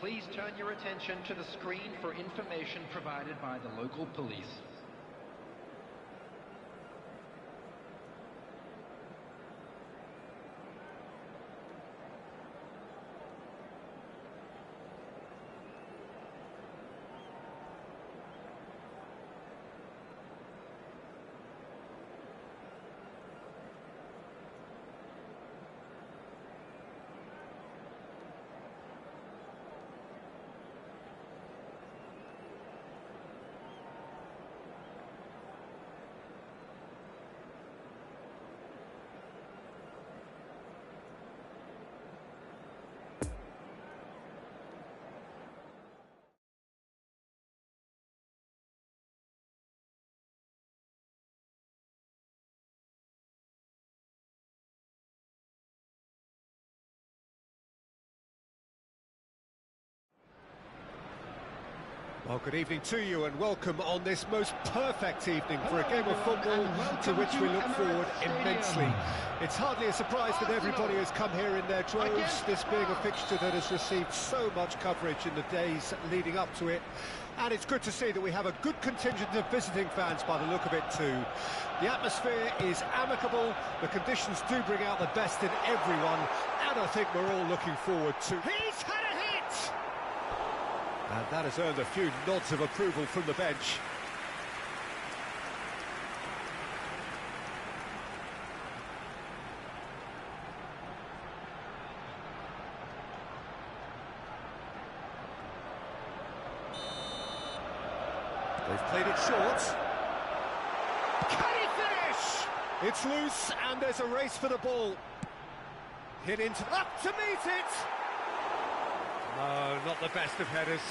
Please turn your attention to the screen for information provided by the local police. Well, good evening to you and welcome on this most perfect evening for a game of football to which we look forward immensely. It's hardly a surprise that everybody has come here in their droves, this being a fixture that has received so much coverage in the days leading up to it. And it's good to see that we have a good contingent of visiting fans by the look of it too. The atmosphere is amicable, the conditions do bring out the best in everyone, and I think we're all looking forward to... He's had a hit! And that has earned a few nods of approval from the bench. They've played it short. Can he finish? It's loose and there's a race for the ball. Hit into... up to meet it! No, not the best of headers.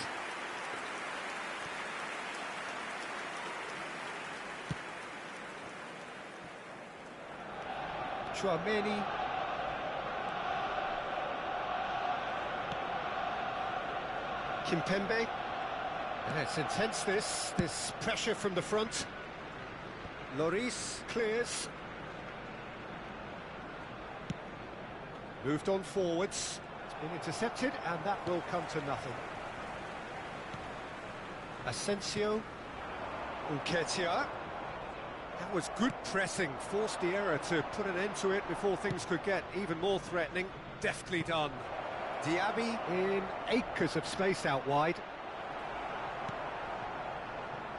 Chouameni. Kimpembe. And it's intense, this pressure from the front. Lloris clears. Moved on forwards. Been intercepted, and that will come to nothing. Asensio. Nketiah. That was good pressing, forced the error to put an end to it before things could get even more threatening. Deftly done. Diaby in acres of space out wide.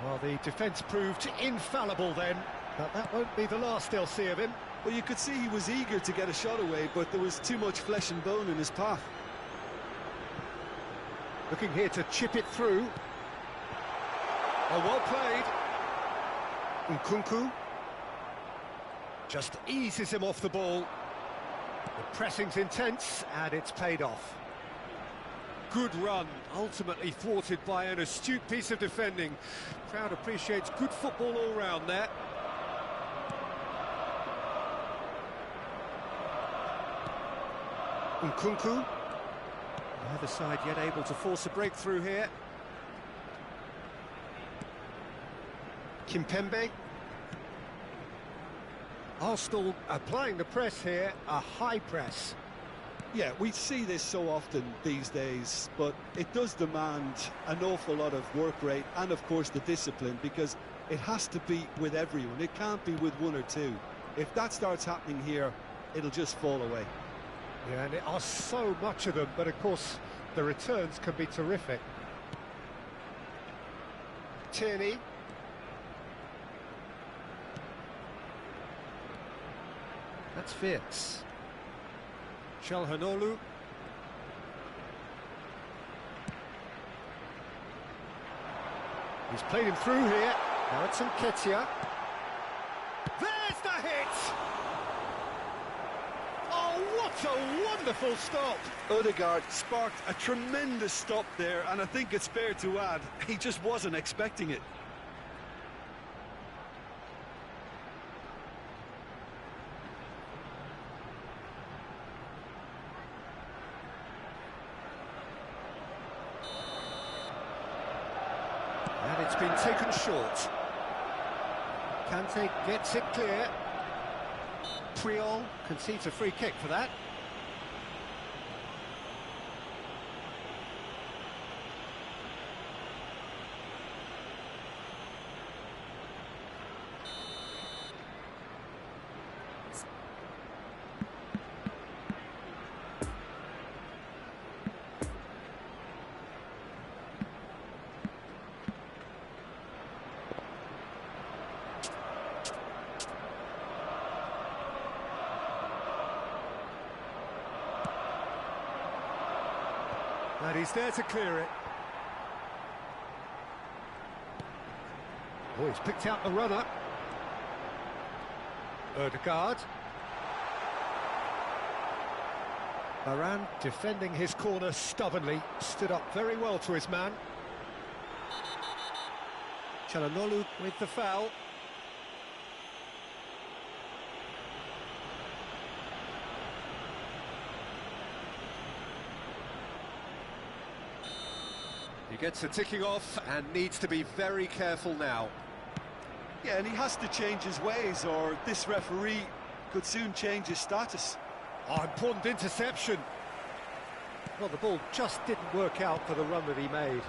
Well, the defence proved infallible then, but that won't be the last they'll see of him. Well, you could see he was eager to get a shot away, but there was too much flesh and bone in his path. Looking here to chip it through. Oh, well played. Nkunku. Just eases him off the ball. The pressing's intense, and it's paid off. Good run, ultimately thwarted by an astute piece of defending. Crowd appreciates good football all round there. Nkunku. The other side yet able to force a breakthrough here. Kimpembe. Arsenal applying the press here, a high press. Yeah, we see this so often these days, but it does demand an awful lot of work rate and, of course, the discipline, because it has to be with everyone. It can't be with one or two. If that starts happening here, it'll just fall away. Yeah, and there are so much of them, but of course the returns can be terrific. Tierney. That's Fierce. Çalhanoğlu. He's played him through here. Now it's Nketiah. There's the hit! Oh, what a wonderful stop! Odegaard sparked a tremendous stop there, and I think it's fair to add, he just wasn't expecting it. And it's been taken short. Kante gets it clear. Puyol concedes a free kick for that. And he's there to clear it. Oh, he's picked out the runner. Ødegaard. Varane defending his corner stubbornly, stood up very well to his man. Çalhanoğlu with the foul. He gets a ticking off and needs to be very careful now. Yeah, and he has to change his ways, or this referee could soon change his status. Oh, important interception. Well, the ball just didn't work out for the run that he made.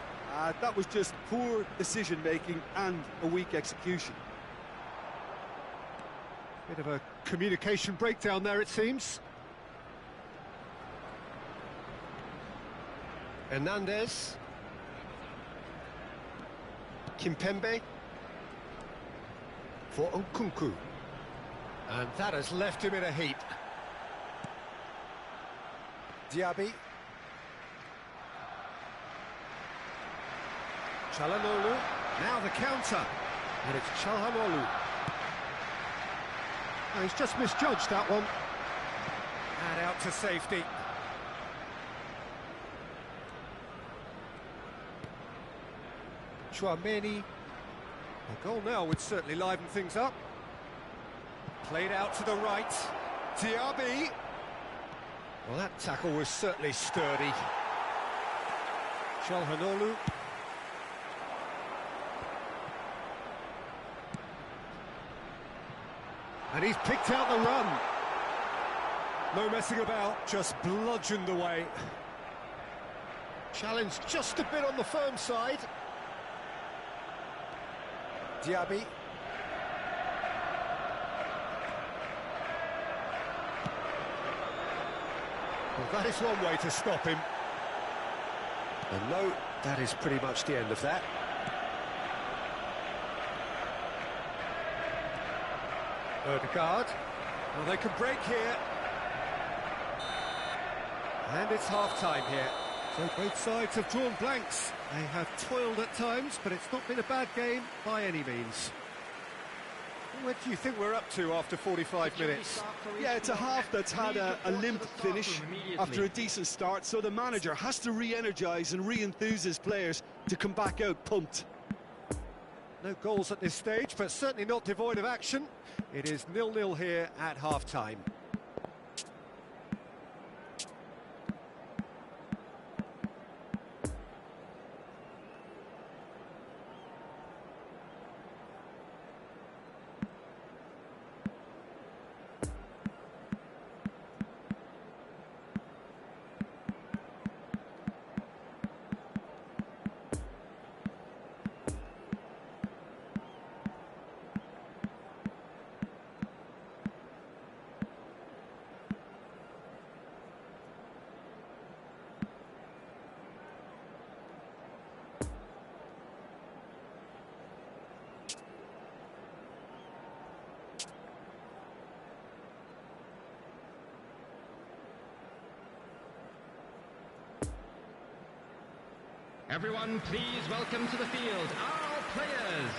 That was just poor decision-making and a weak execution. Bit of a communication breakdown there, it seems. Hernandez. Kimpembe. For Nkunku. And that has left him in a heap. Diaby. Çalhanoğlu. Now the counter. And it's Çalhanoğlu. Oh, he's just misjudged that one. And out to safety. Tchouaméni. A goal now would certainly liven things up. Played out to the right. Diaby. Well, that tackle was certainly sturdy. Çalhanoğlu. And he's picked out the run. No messing about, just bludgeoned away. Challenge just a bit on the firm side. Diaby. Well, that is one way to stop him. And no, that is pretty much the end of that. Ødegaard. Well, they can break here. And it's half-time here. So both sides have drawn blanks. They have toiled at times, but it's not been a bad game by any means. What do you think we're up to after 45 minutes? Yeah, it's a half that's had a limp finish after a decent start, so the manager has to re-energise and re-enthuse his players to come back out pumped. No goals at this stage, but certainly not devoid of action. It is 0-0 here at half-time. Everyone, please welcome to the field our players.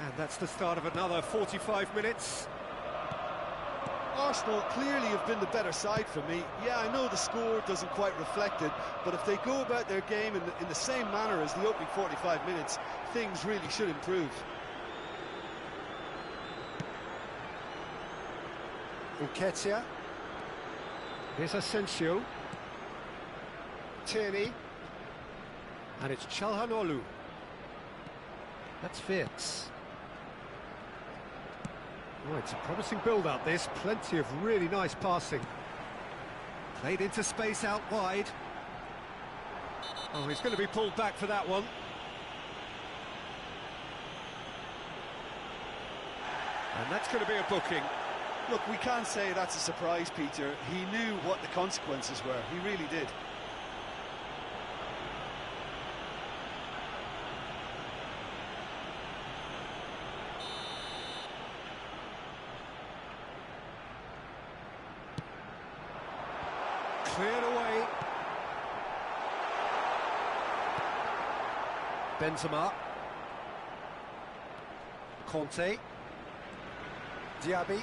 And that's the start of another 45 minutes. Arsenal clearly have been the better side for me. Yeah, I know the score doesn't quite reflect it, but if they go about their game in the same manner as the opening 45 minutes, things really should improve. Nketiah. Here's Asensio. Tierney. And it's Çalhanoğlu. That's Wirtz. Oh, it's a promising build-up, this. Plenty of really nice passing. Played into space out wide. Oh, he's going to be pulled back for that one. And that's going to be a booking. Look, we can't say that's a surprise, Peter. He knew what the consequences were. He really did. Cleared away. Benzema. Conte. Diaby.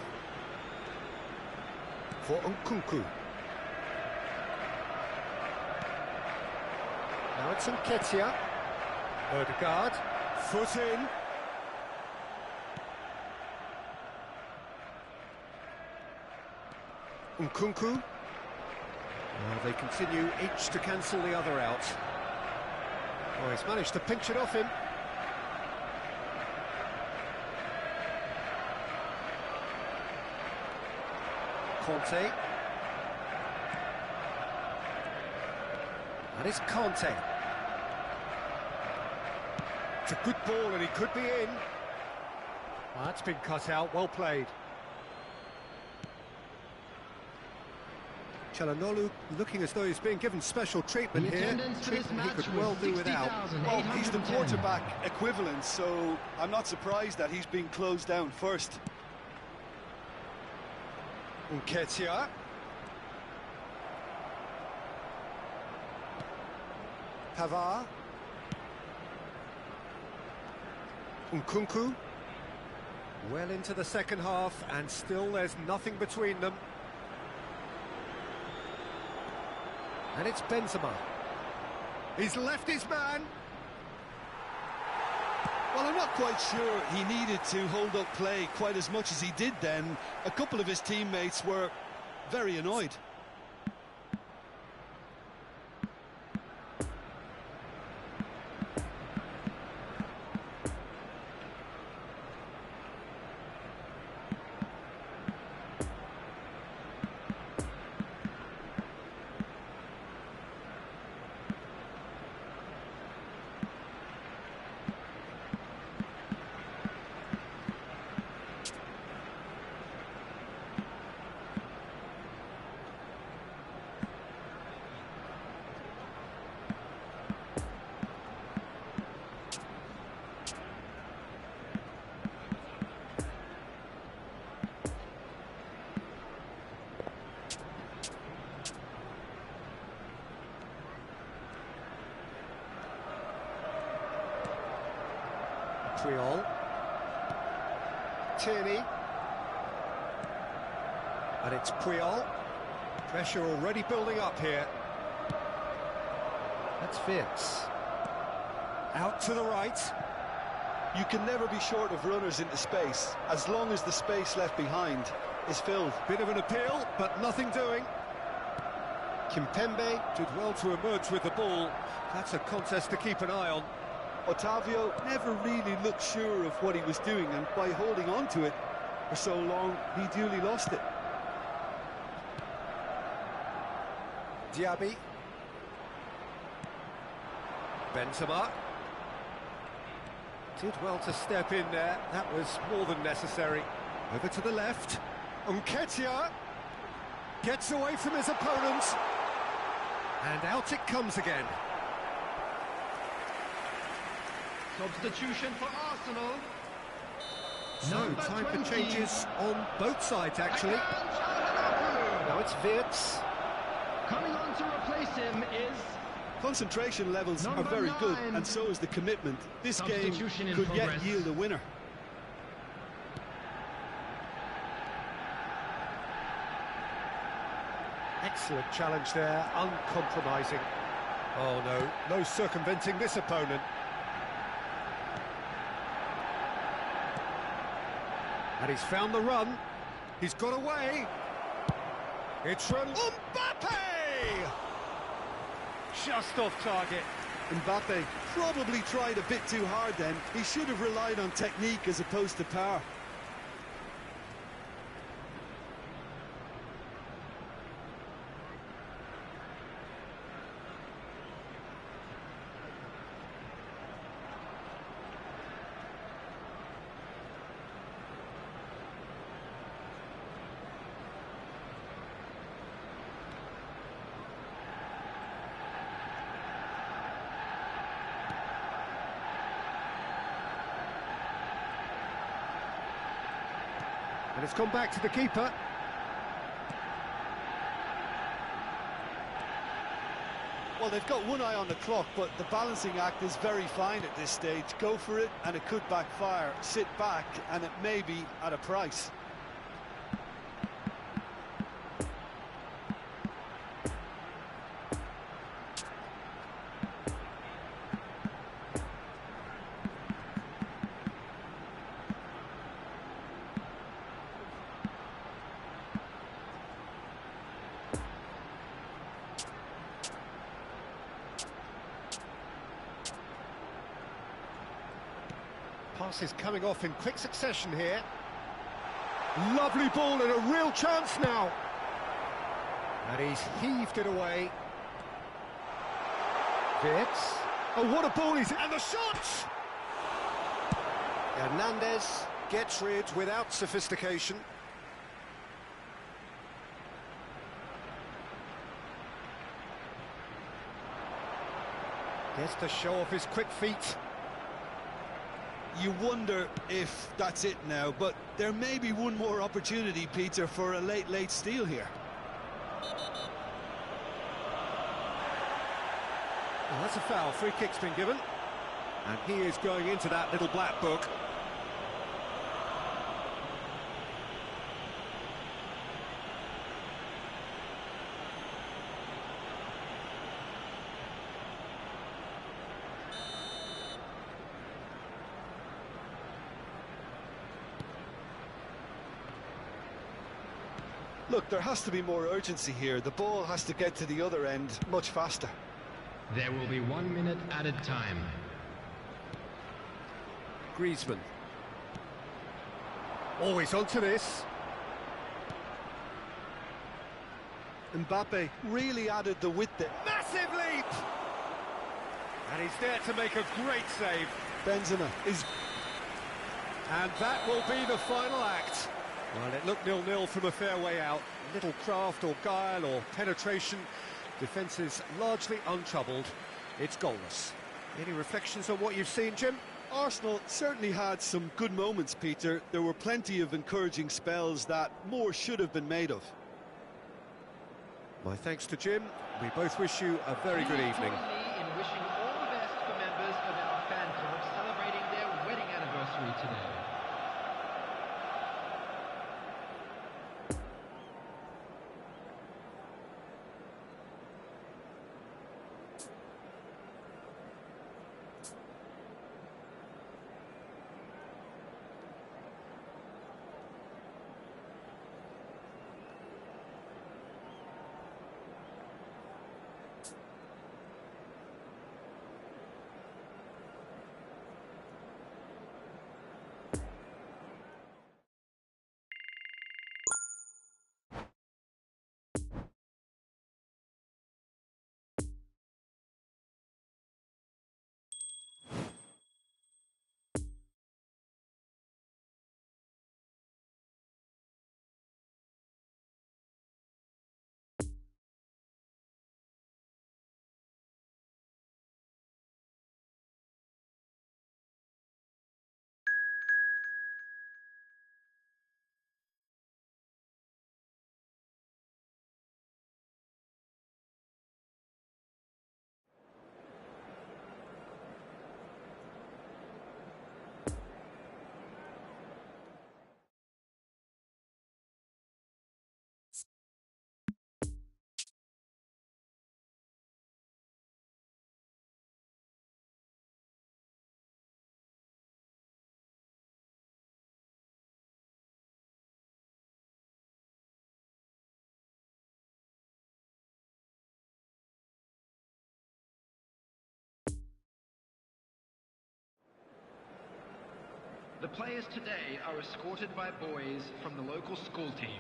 For Nkunku. Now it's Nketiah. Odegaard. Foot in. Nkunku. Well, they continue each to cancel the other out. Oh, he's managed to pinch it off him. Conte. That is Conte. It's a good ball and he could be in. Well, that's been cut out, well played. Çalhanoğlu looking as though he's being given special treatment here. Treatment he could well do without. Well, he's the quarterback equivalent, so I'm not surprised that he's been closed down first. Nketiah. Pavard. Nkunku. Well into the second half, and still there's nothing between them. And it's Benzema. He's left his man. Well, I'm not quite sure he needed to hold up play quite as much as he did then. A couple of his teammates were very annoyed. Puyol. Tierney. And it's Puyol. Pressure already building up here. That's Wirtz. Out to the right. You can never be short of runners into space, as long as the space left behind is filled. Bit of an appeal, but nothing doing. Kimpembe did well to emerge with the ball. That's a contest to keep an eye on. Otavio never really looked sure of what he was doing, and by holding on to it for so long, he duly lost it. Diaby. Benzema. Did well to step in there. That was more than necessary. Over to the left. Nketiah gets away from his opponent. And out it comes again. Substitution for Arsenal. So, time for 20. changes on both sides, actually. Now it's Wirtz. Coming on to replace him is... Concentration levels are Number very good, 9. and so is the commitment. This game Substitution in could yet progress. yield a winner. Excellent challenge there, uncompromising. Oh no, no circumventing this opponent. And he's found the run. He's got away. It's from Mbappe! Just off target. Mbappe probably tried a bit too hard then. He should have relied on technique as opposed to power. And it's gone back to the keeper. Well, they've got one eye on the clock, but the balancing act is very fine at this stage. Go for it, and it could backfire. Sit back, and it may be at a price. Pass is coming off in quick succession here. Lovely ball and a real chance now. And he's heaved it away. Fits. Oh, what a ball he's... And the shot! Hernandez gets rid without sophistication. Gets to show off his quick feet. You wonder if that's it now, but there may be one more opportunity, Peter, for a late steal here. Well, that's a foul. Free kick's been given. And he is going into that little black book. Look, there has to be more urgency here. The ball has to get to the other end much faster. There will be 1 minute added time. Griezmann. Always onto this. Mbappe really added the width there. Massive leap! And he's there to make a great save. Benzema is... And that will be the final act. Well, it looked 0-0 from a fair way out. Little craft or guile or penetration. Defence is largely untroubled. It's goalless. Any reflections on what you've seen, Jim? Arsenal certainly had some good moments, Peter. There were plenty of encouraging spells that more should have been made of. My thanks to Jim. We both wish you a very good evening. In wishing all the best for members of our fan club celebrating their wedding anniversary today. The players today are escorted by boys from the local school team.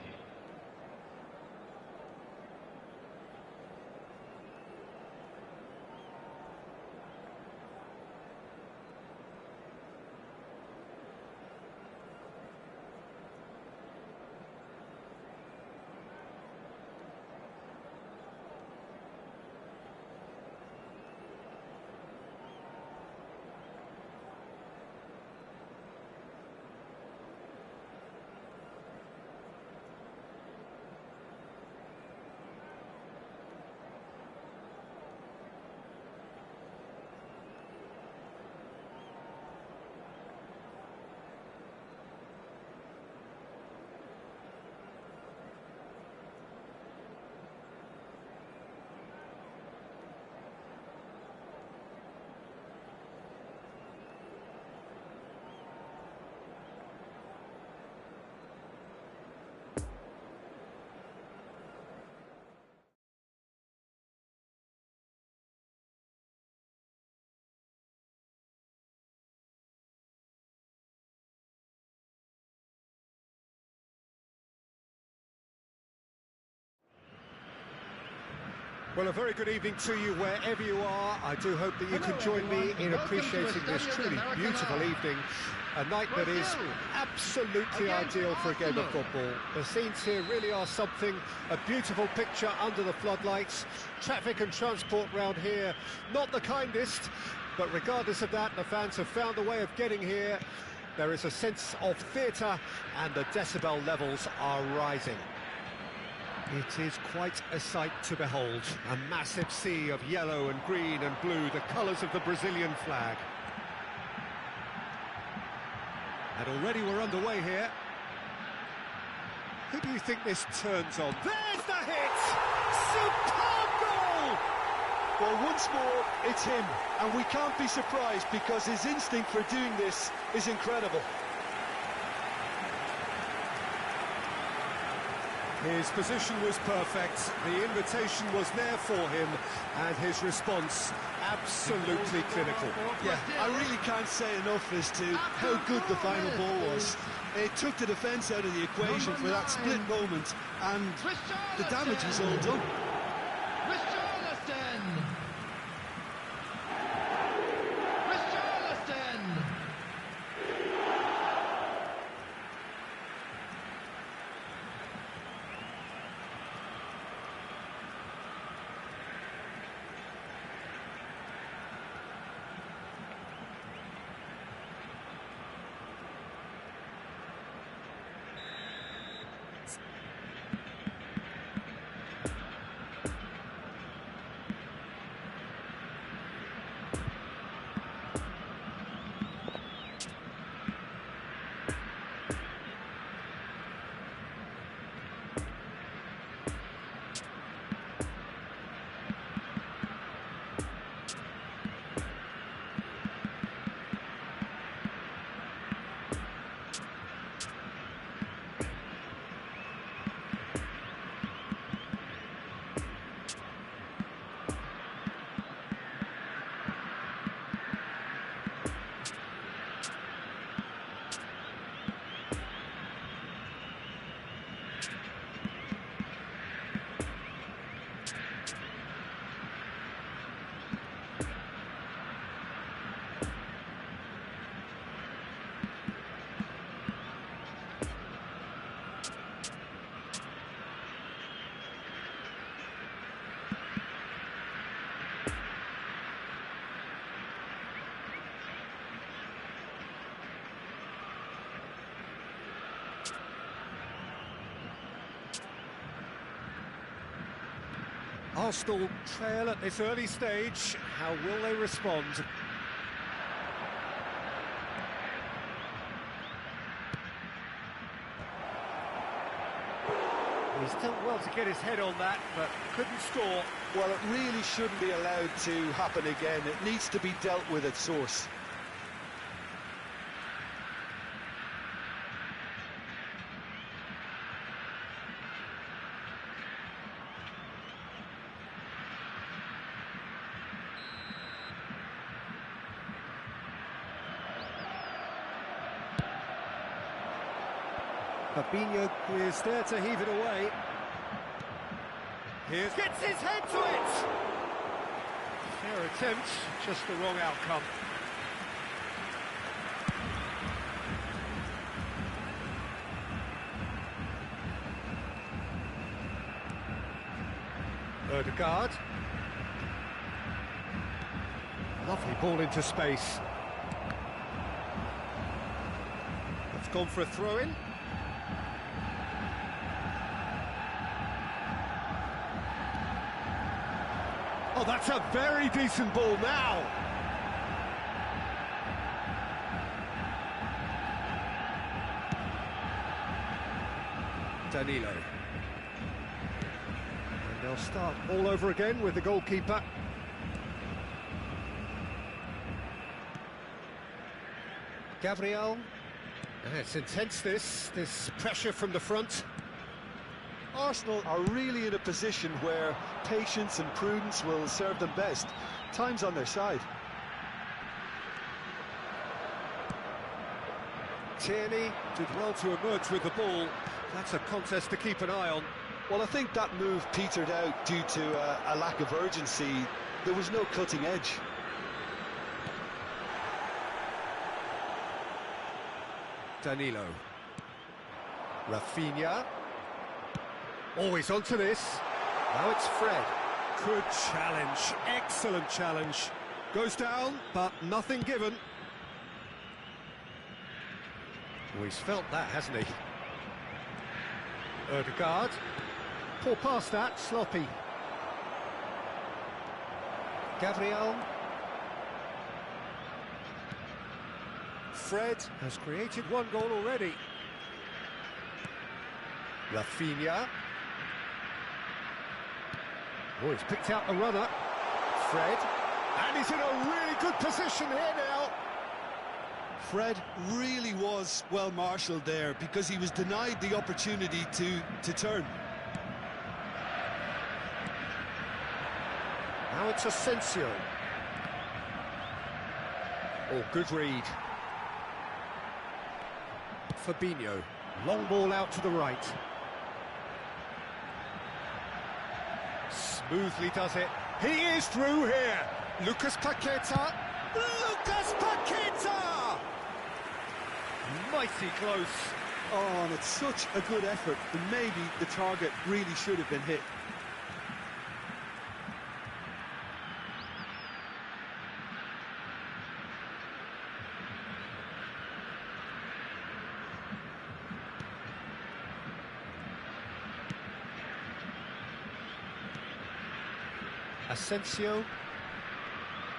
Well, a very good evening to you wherever you are. I do hope that you can join me in appreciating this truly beautiful evening. A night that is absolutely ideal for a game of football. The scenes here really are something, a beautiful picture under the floodlights. Traffic and transport round here, not the kindest, but regardless of that, the fans have found a way of getting here. There is a sense of theatre and the decibel levels are rising. It is quite a sight to behold. A massive sea of yellow and green and blue, the colours of the Brazilian flag. And already we're underway here. Who do you think this turns on? There's the hit! Superb goal! Well, once more, it's him, and we can't be surprised because his instinct for doing this is incredible. His position was perfect, the invitation was there for him, and his response absolutely clinical. Yeah, I really can't say enough as to how good the final ball was. It took the defence out of the equation for that split moment, and the damage was all done. Arsenal trail at this early stage. How will they respond? He's done well to get his head on that, but couldn't score. Well, it really shouldn't be allowed to happen again. It needs to be dealt with at source. Fabinho is there to heave it away. Gets his head to it! Fair attempt, just the wrong outcome. Odegaard. Lovely ball into space. It's gone for a throw-in. Oh, that's a very decent ball now. Danilo. And they'll start all over again with the goalkeeper. Gabriel. It's intense, this pressure from the front. Arsenal are really in a position where patience and prudence will serve them best. Time's on their side. Tierney did well to emerge with the ball. That's a contest to keep an eye on. Well, I think that move petered out due to a lack of urgency. There was no cutting edge. Danilo. Rafinha. Always onto this. Now it's Fred. Good challenge. Excellent challenge. Goes down, but nothing given. Oh, he's felt that, hasn't he? Ødegaard. Poor pass that, sloppy. Gabriel. Fred has created one goal already. Rafinha. Oh, he's picked out the runner. Fred. And he's in a really good position here now. Fred really was well marshalled there because he was denied the opportunity to turn. Now it's Asensio. Oh, good read. Fabinho. Long ball out to the right. Smoothly does it. He is through here. Lucas Paqueta. Lucas Paqueta! Mighty close. Oh, and it's such a good effort, and maybe the target really should have been hit. Asensio.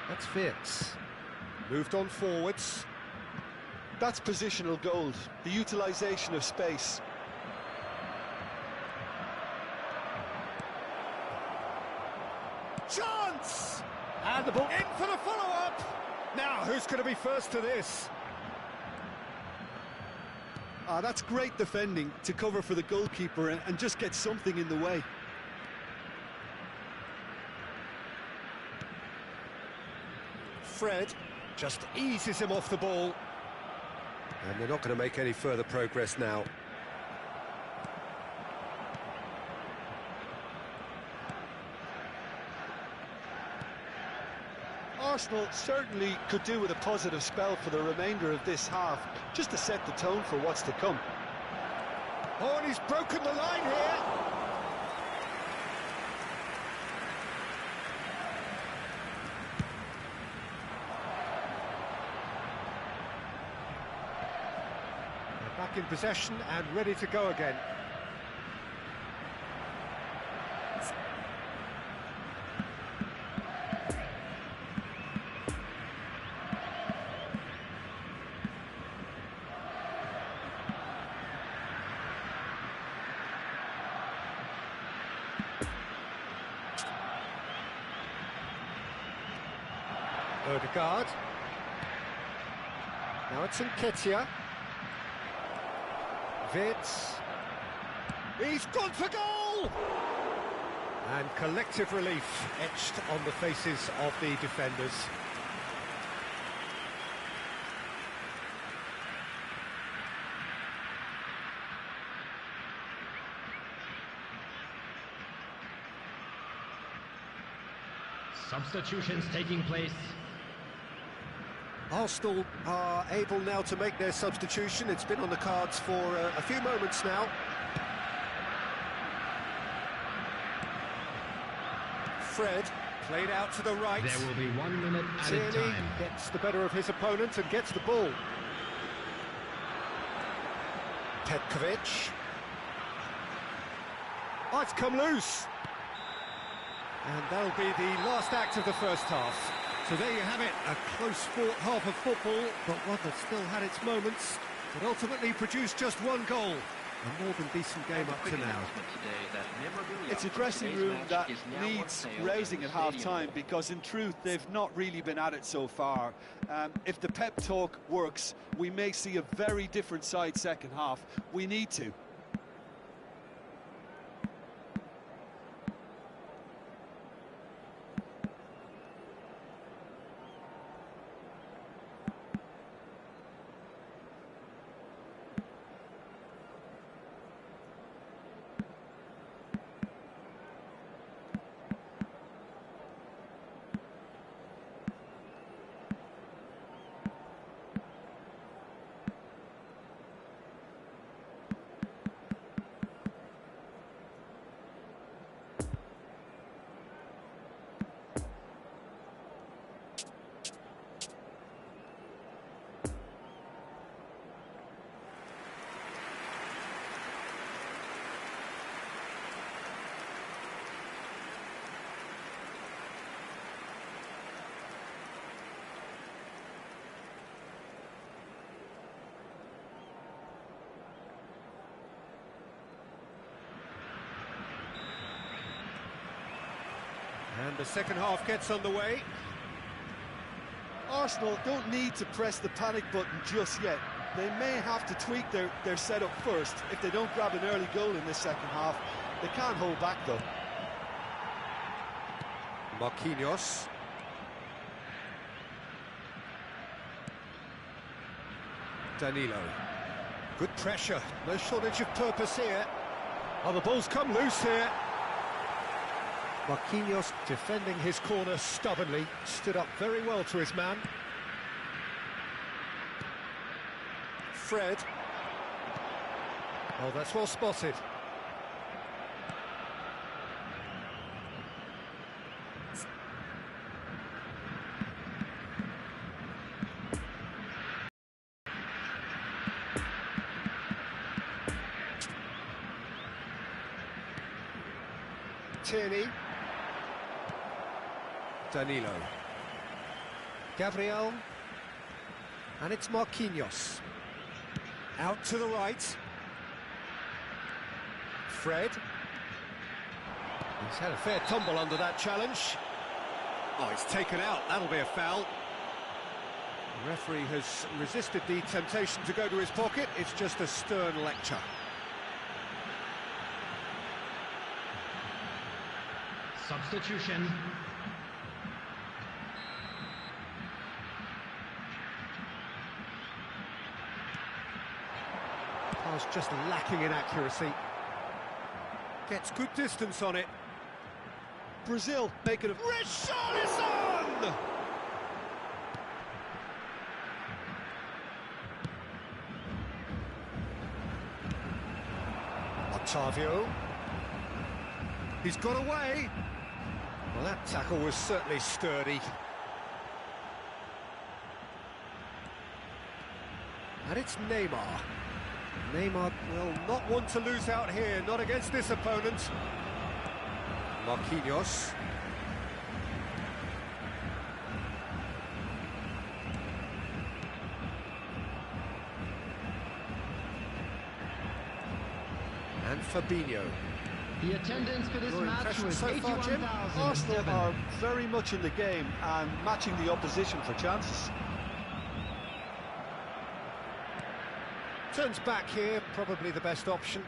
That's Fitz. Moved on forwards. That's positional gold, the utilisation of space. Chance! And the ball in for the follow-up! Now, who's going to be first to this? That's great defending to cover for the goalkeeper and just get something in the way. Fred just eases him off the ball. And they're not going to make any further progress now. Arsenal certainly could do with a positive spell for the remainder of this half, just to set the tone for what's to come. Oh, and he's broken the line here. They're back in possession and ready to go again. Ødegaard. Now it's Nketiah. Wits. He's gone for goal! And collective relief etched on the faces of the defenders. Substitutions taking place. Arsenal are able now to make their substitution. It's been on the cards for a few moments now. Fred played out to the right. There will be 1 minute added Tierney time. gets the better of his opponent and gets the ball. Petkovic. Oh, it's come loose. And that'll be the last act of the first half. So there you have it, a close-fought half of football, but one that still had its moments, but ultimately produced just one goal. A more than decent game up to now. It's a dressing room that needs rousing at half-time because in truth they've not really been at it so far. If the pep talk works, we may see a very different side second half. We need to. And the second half gets underway. Arsenal don't need to press the panic button just yet. They may have to tweak their setup first. If they don't grab an early goal in this second half, they can't hold back though. Marquinhos. Danilo. Good pressure, no shortage of purpose here. Oh, the ball's come loose here. Marquinhos defending his corner stubbornly, stood up very well to his man. Fred. Oh, that's well spotted. Tierney. Danilo. Gabriel. And it's Marquinhos. Out to the right. Fred. He's had a fair tumble under that challenge. Oh, he's taken out. That'll be a foul. The referee has resisted the temptation to go to his pocket. It's just a stern lecture. Substitution. Pass just lacking in accuracy. Gets good distance on it. Brazil making a... Richarlison! Otavio. He's got away. Well, that tackle was certainly sturdy. And it's Neymar. Neymar will not want to lose out here, not against this opponent. Marquinhos. And Fabinho. The attendance for this Your match impression was so far, Jim? 81,007. Arsenal are very much in the game and matching the opposition for chances. Turns back here, probably the best option.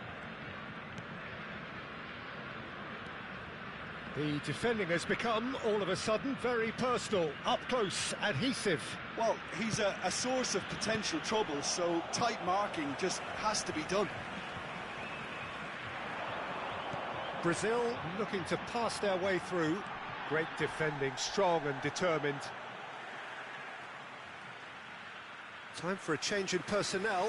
The defending has become, all of a sudden, very personal, up close, adhesive. Well, he's a source of potential trouble, so tight marking just has to be done. Brazil looking to pass their way through. Great defending, strong and determined. Time for a change in personnel.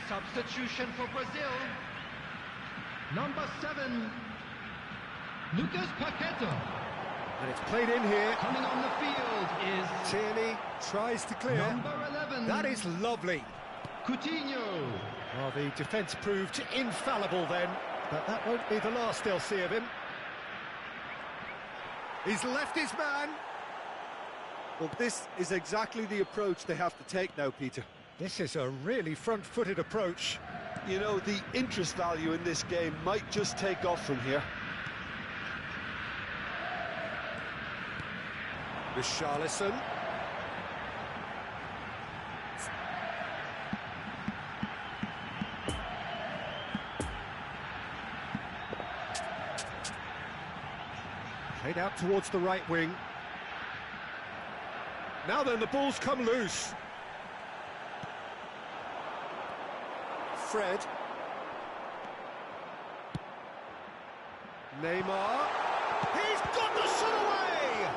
Substitution for Brazil. Number 7, Lucas Paqueta. And it's played in here. Coming on the field is Tierney tries to clear. number 11. That is lovely. Coutinho. Well, the defence proved infallible then, but that won't be the last they'll see of him. He's left his man. Well, this is exactly the approach they have to take now, Peter. This is a really front-footed approach. You know, the interest value in this game might just take off from here. Richarlison. Played out towards the right wing. Now then, the ball's come loose. Fred. Neymar. He's got the shot away!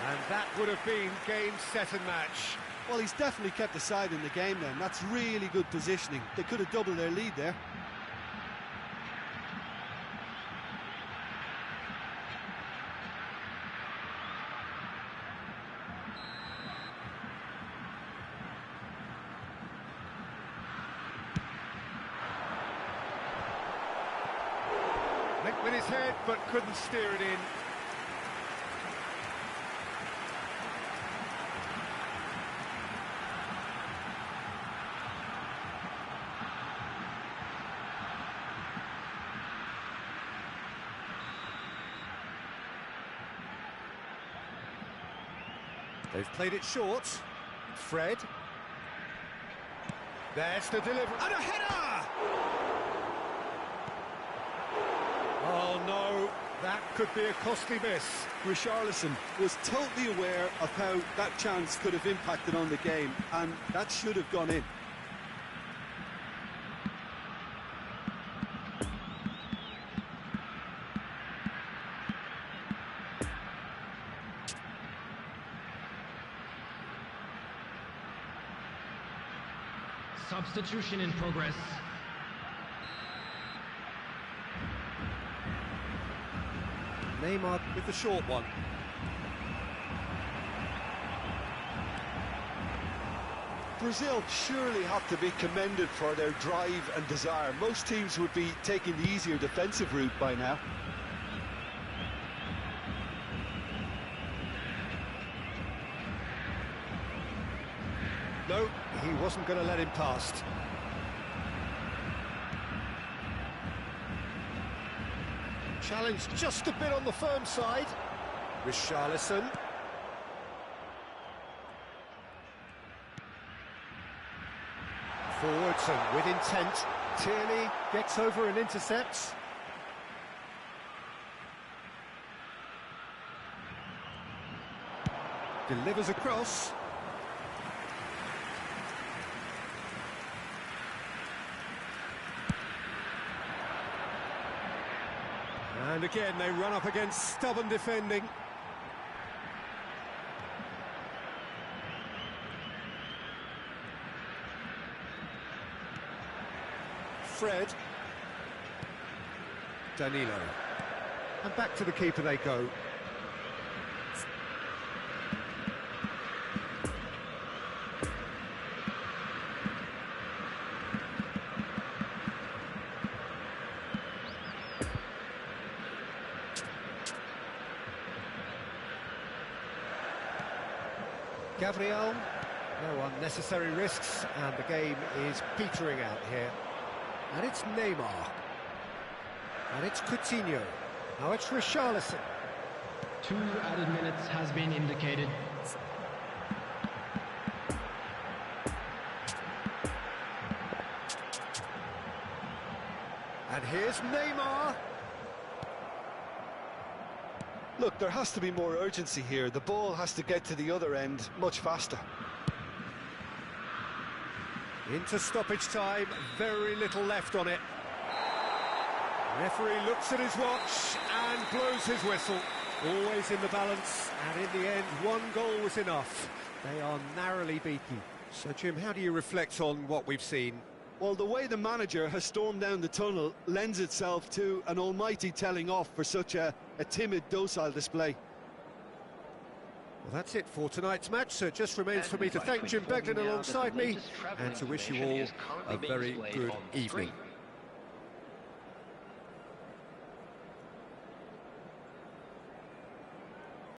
And that would have been game, set and match. Well, he's definitely kept the side in the game then. That's really good positioning. They could have doubled their lead there. Went with his head, but couldn't steer it in. They've played it short. Fred. There's the delivery. And a header! Oh, no. That could be a costly miss. Richarlison was totally aware of how that chance could have impacted on the game, and that should have gone in. Substitution in progress. Neymar with the short one. Brazil surely have to be commended for their drive and desire. Most teams would be taking the easier defensive route by now. No, he wasn't going to let him past. Challenge just a bit on the firm side. Richarlison. Forwards and with intent. Tierney gets over and intercepts. Delivers across. And again, they run up against stubborn defending. Fred. Danilo. And back to the keeper they go. Gabriel, no unnecessary risks, and the game is petering out here. And it's Neymar. And it's Coutinho. Now it's Richarlison. 2 added minutes has been indicated. And here's Neymar. Look, there has to be more urgency here. The ball has to get to the other end much faster. Into stoppage time, very little left on it. Referee looks at his watch and blows his whistle. Always in the balance, and in the end, 1 goal was enough. They are narrowly beaten. So, Jim, how do you reflect on what we've seen? Well, the way the manager has stormed down the tunnel lends itself to an almighty telling off for such a timid, docile display. Well, that's it for tonight's match, so it just remains for me to thank Jim Beglin alongside me and to wish you all a very good evening.